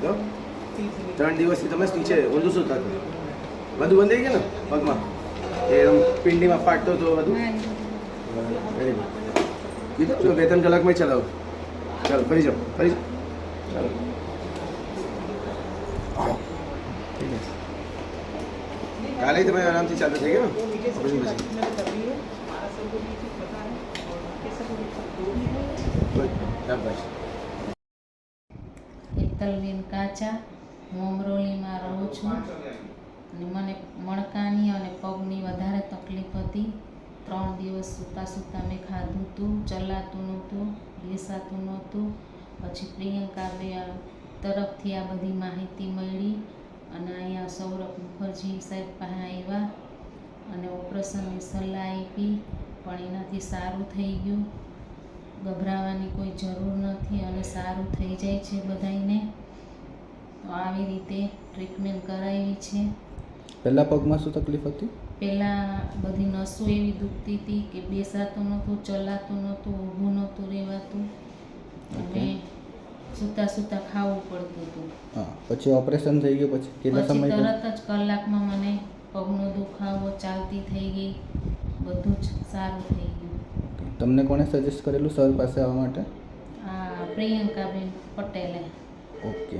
તો 3 દિવસથી તમે નીચે ઊંધું સૂતા હતા, બધું બંધ થઈ ગયું ને પગમાં, એ પિંડીમાં ફાટતો હતો બધું. Very good. કીધું જો 2-3 કલાકમાં ચલાવો. ચાલો ફરી જાઓ, ફરી જાઓ. ચાલો ઠીક છે. કાલે તમે આરામથી ચાલતા થઈ ગયા ને ઓપરેશન પછી? શાબાશ. હેતલબેન કાચા, હું અમરોલીમાં રહું છું અને મને મણકાની અને પગની વધારે તકલીફ હતી. 3 દિવસ સૂતા મેં ખાધું હતું, ચલાતું નહોતું, બેસાતું નહોતું. પછી પ્રિયંકાબેન તરફથી આ બધી માહિતી મળી અને અહીંયા સૌરભ મુખર્જી સાહેબ પાસે આવ્યા અને ઓપરેશનની સલાહ આપી, પણ એનાથી સારું થઈ ગયું. ગભરાવાની કોઈ જરૂર નથી અને સારું થઈ જાય છે બધાયને. તો આવી રીતે ટ્રીટમેન્ટ કરાવી છે. પહેલાં પગમાં શું તકલીફ હતી? પહેલાં બધી નસો એવી દુખતી હતી કે બેસાતું નહોતું, ચલાતું નહોતું, ઊભું નહોતું રહેવાતું અને સૂતા ખાવું પડતું હતું. હા, પછી ઓપરેશન થઈ ગયું પછી કેટલા સમય? તરત જ કલાકમાં મને પગનો દુખાવો, ચાલતી થઈ ગઈ, બધું જ સારું થઈ ગયું. તમને કોણે સજેસ્ટ કરેલું સર પાસે આવવા માટે? પ્રિયંકાબેન પટેલે. ઓકે.